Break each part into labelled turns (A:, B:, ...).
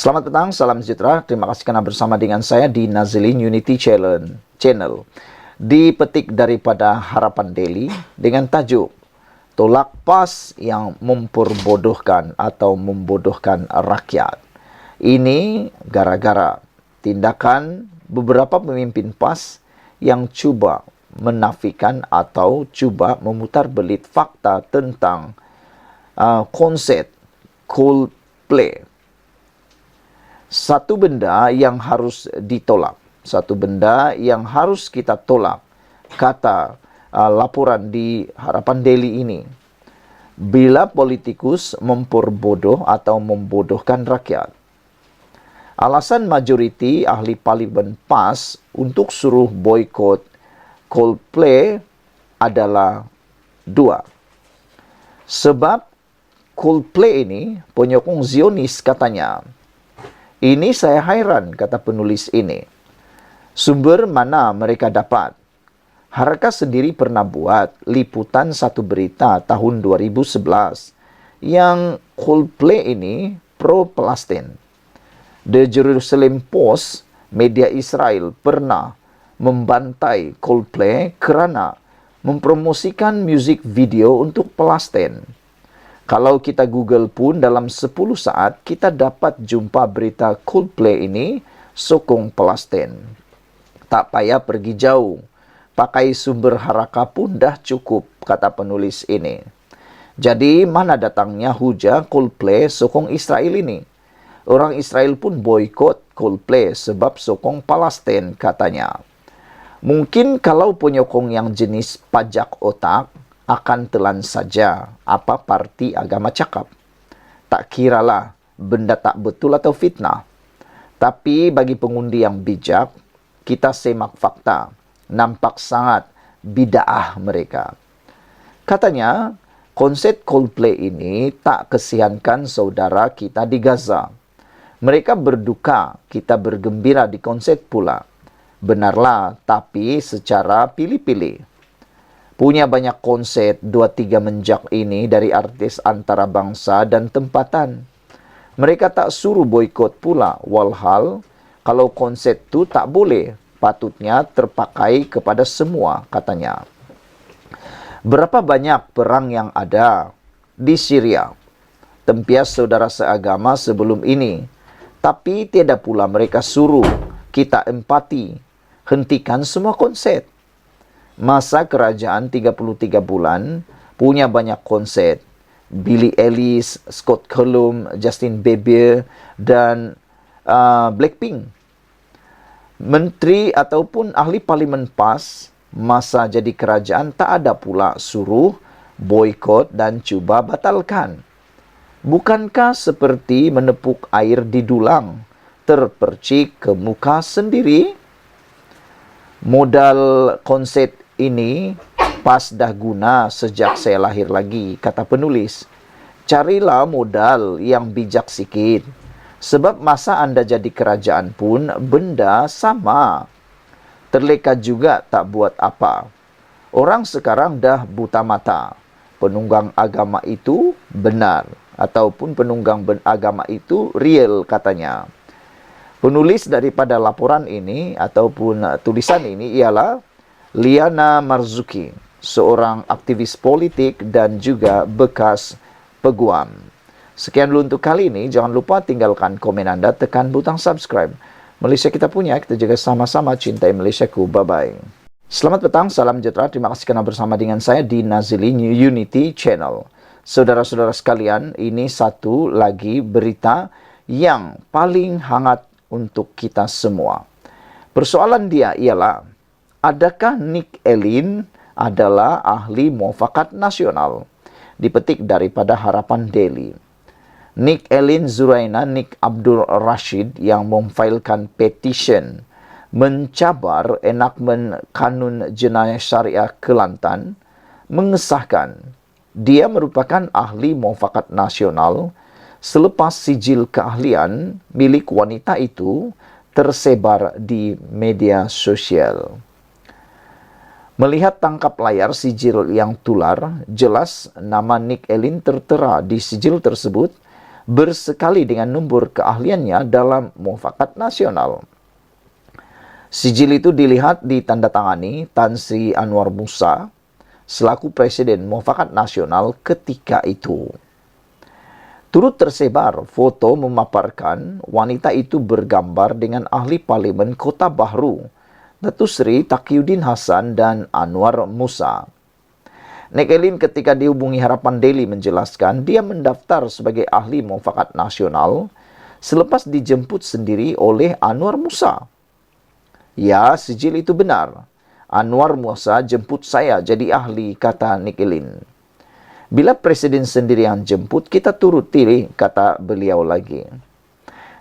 A: Selamat petang, salam sejahtera. Terima kasih karena bersama dengan saya di Nazilin Unity Channel. Dipetik daripada Harapan Daily dengan tajuk Tolak PAS yang memperbodohkan atau membodohkan rakyat. Ini gara-gara tindakan beberapa pemimpin PAS yang cuba menafikan atau cuba memutarbelit fakta tentang konsep Coldplay. Satu benda yang harus ditolak, satu benda yang harus kita tolak, kata laporan di Harapan Daily ini. Bila politikus memperbodoh atau membodohkan rakyat. Alasan majoriti ahli parlimen PAS untuk suruh boikot Coldplay adalah dua. Sebab Coldplay ini penyokong Zionis katanya. Ini saya hairan, kata penulis ini. Sumber mana mereka dapat? Haraka sendiri pernah buat liputan satu berita tahun 2011 yang Coldplay ini pro-Palestin. The Jerusalem Post, media Israel, pernah membantai Coldplay kerana mempromosikan musik video untuk Palestin. Kalau kita Google pun dalam 10 saat, kita dapat jumpa berita Coldplay ini sokong Palestin. Tak payah pergi jauh. Pakai sumber Haraka pun dah cukup, kata penulis ini. Jadi, mana datangnya hujah Coldplay sokong Israel ini? Orang Israel pun boikot Coldplay sebab sokong Palestin, katanya. Mungkin kalau penyokong yang jenis pajak otak, akan telan saja apa parti agama cakap. Tak kiralah benda tak betul atau fitnah. Tapi bagi pengundi yang bijak, kita semak fakta. Nampak sangat bid'ah mereka. Katanya, konsep Coldplay ini tak kesiankan saudara kita di Gaza. Mereka berduka, kita bergembira di konsep pula. Benarlah, tapi secara pilih-pilih. Punya banyak konsep 2-3 menjak ini dari artis antara bangsa dan tempatan. Mereka tak suruh boikot pula, walhal kalau konsep tu tak boleh, patutnya terpakai kepada semua, katanya. Berapa banyak perang yang ada di Syria, tempias saudara seagama sebelum ini, tapi tiada pula mereka suruh kita empati, hentikan semua konsep. Masa kerajaan 33 bulan, punya banyak konsep. Billie Eilish, Scott Cullum, Justin Bieber, dan Blackpink. Menteri ataupun ahli parlimen PAS, masa jadi kerajaan tak ada pula suruh, boikot dan cuba batalkan. Bukankah seperti menepuk air di dulang, terpercik ke muka sendiri? Modal konsep ini PAS dah guna sejak saya lahir lagi, kata penulis. Carilah modal yang bijak sikit. Sebab masa anda jadi kerajaan pun benda sama. Terleka juga tak buat apa. Orang sekarang dah buta mata. Penunggang agama itu benar. Ataupun penunggang agama itu real, katanya. Penulis daripada laporan ini ataupun tulisan ini ialah Liana Marzuki, seorang aktivis politik dan juga bekas peguam. Sekian dulu untuk kali ini. Jangan lupa tinggalkan komen anda, tekan butang subscribe. Malaysia kita punya, kita jaga sama-sama cintai Malaysiaku. Bye-bye. Selamat petang, salam sejahtera. Terima kasih kerana bersama dengan saya di Nazilin Unity Channel. Saudara-saudara sekalian, ini satu lagi berita yang paling hangat untuk kita semua. Persoalan dia ialah, adakah Nick Elin adalah ahli muafakat nasional? Dipetik daripada Harapan Daily. Nick Elin Zuraina Nick Abdul Rashid yang memfailkan petisyen mencabar enakmen Kanun Jenayah Syariah Kelantan mengesahkan dia merupakan ahli muafakat nasional selepas sijil keahlian milik wanita itu tersebar di media sosial. Melihat tangkap layar sijil yang tular, jelas nama Nick Elin tertera di sijil tersebut bersekali dengan nombor keahliannya dalam mufakat nasional. Sijil itu dilihat ditandatangani Tan Sri Anwar Musa selaku Presiden Mufakat Nasional ketika itu. Turut tersebar foto memaparkan wanita itu bergambar dengan ahli parlimen Kota Bahru, Datuk Seri Taqiyuddin Hasan dan Anwar Musa. Nek Elin ketika dihubungi Harapan Daily menjelaskan dia mendaftar sebagai ahli mufakat nasional selepas dijemput sendiri oleh Anwar Musa. Ya, sijil itu benar. Anwar Musa jemput saya jadi ahli, kata Nek Elin. Bila Presiden sendiri yang jemput, kita turuti, kata beliau lagi.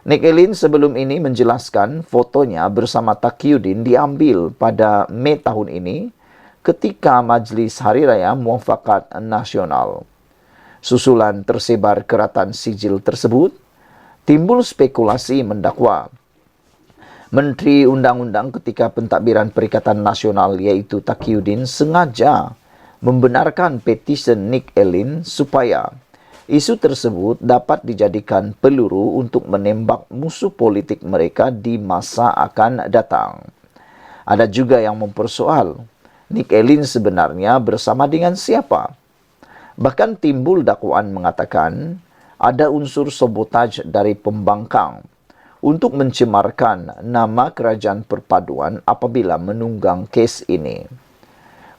A: Nek Elin sebelum ini menjelaskan fotonya bersama Taqiyuddin diambil pada Mei tahun ini ketika Majlis Hari Raya Mufakat Nasional. Susulan tersebar keratan sijil tersebut, timbul spekulasi mendakwa Menteri Undang-Undang ketika pentadbiran Perikatan Nasional yaitu Taqiyuddin sengaja membenarkan petisyen Nek Elin supaya isu tersebut dapat dijadikan peluru untuk menembak musuh politik mereka di masa akan datang. Ada juga yang mempersoal Nek Elin sebenarnya bersama dengan siapa. Bahkan timbul dakwaan mengatakan ada unsur sabotaj dari pembangkang untuk mencemarkan nama Kerajaan Perpaduan apabila menunggang kes ini.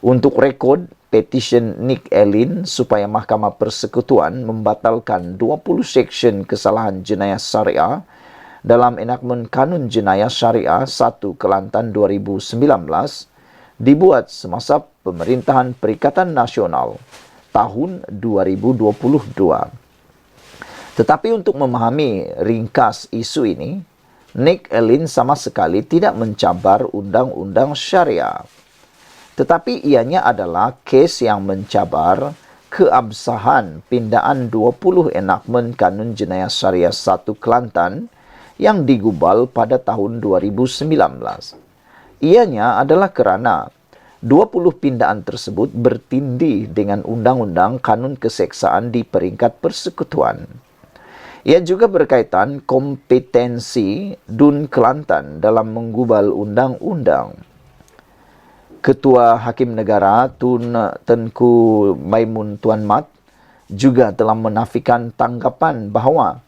A: Untuk rekod, petisyen Nek Elin supaya Mahkamah Persekutuan membatalkan 20 seksyen kesalahan jenayah syariah dalam enakmen Kanun Jenayah Syariah 1 Kelantan 2019 dibuat semasa pemerintahan Perikatan Nasional tahun 2022. Tetapi untuk memahami ringkas isu ini, Nek Elin sama sekali tidak mencabar undang-undang syariah. Tetapi ianya adalah kes yang mencabar keabsahan pindaan 20 enakmen Kanun Jenayah Syariah 1 Kelantan yang digubal pada tahun 2019. Ianya adalah kerana 20 pindaan tersebut bertindih dengan undang-undang Kanun Keseksaan di peringkat persekutuan. Ia juga berkaitan kompetensi Dun Kelantan dalam menggubal undang-undang. Ketua Hakim Negara Tun Tengku Maimun Tuan Mat juga telah menafikan tanggapan bahawa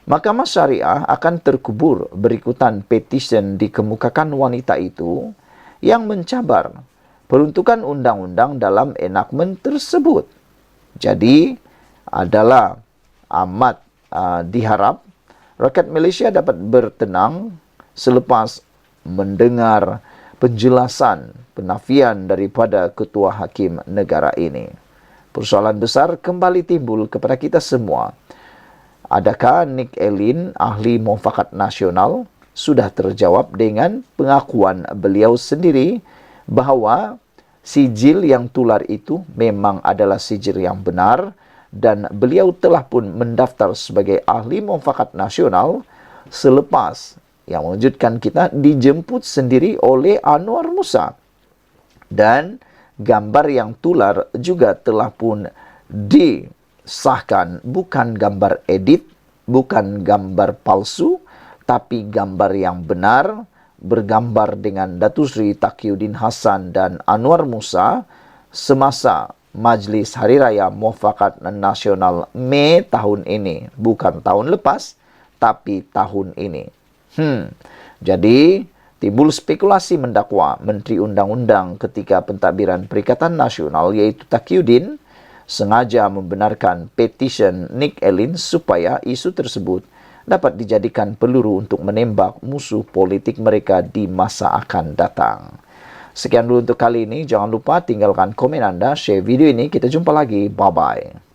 A: Mahkamah Syariah akan terkubur berikutan petisyen dikemukakan wanita itu yang mencabar peruntukan undang-undang dalam enakmen tersebut. Jadi adalah amat diharap rakyat Malaysia dapat bertenang selepas mendengar penjelasan penafian daripada Ketua Hakim Negara ini. Persoalan besar kembali timbul kepada kita semua. Adakah Nek Elin, ahli mufakat nasional, sudah terjawab dengan pengakuan beliau sendiri bahawa sijil yang tular itu memang adalah sijil yang benar dan beliau telah pun mendaftar sebagai ahli mufakat nasional selepas yang mengejutkan kita dijemput sendiri oleh Anwar Musa. Dan gambar yang tular juga telah pun disahkan bukan gambar edit, bukan gambar palsu, tapi gambar yang benar bergambar dengan Datuk Seri Taqiyuddin Hasan dan Anwar Musa semasa Majlis Hari Raya Mufakat Nasional Mei tahun ini. Bukan tahun lepas, tapi tahun ini. Jadi, timbul spekulasi mendakwa Menteri Undang-Undang ketika pentadbiran Perikatan Nasional yaitu Taqiyuddin sengaja membenarkan petisyen Nek Elin supaya isu tersebut dapat dijadikan peluru untuk menembak musuh politik mereka di masa akan datang. Sekian dulu untuk kali ini. Jangan lupa tinggalkan komen Anda, share video ini. Kita jumpa lagi. Bye-bye.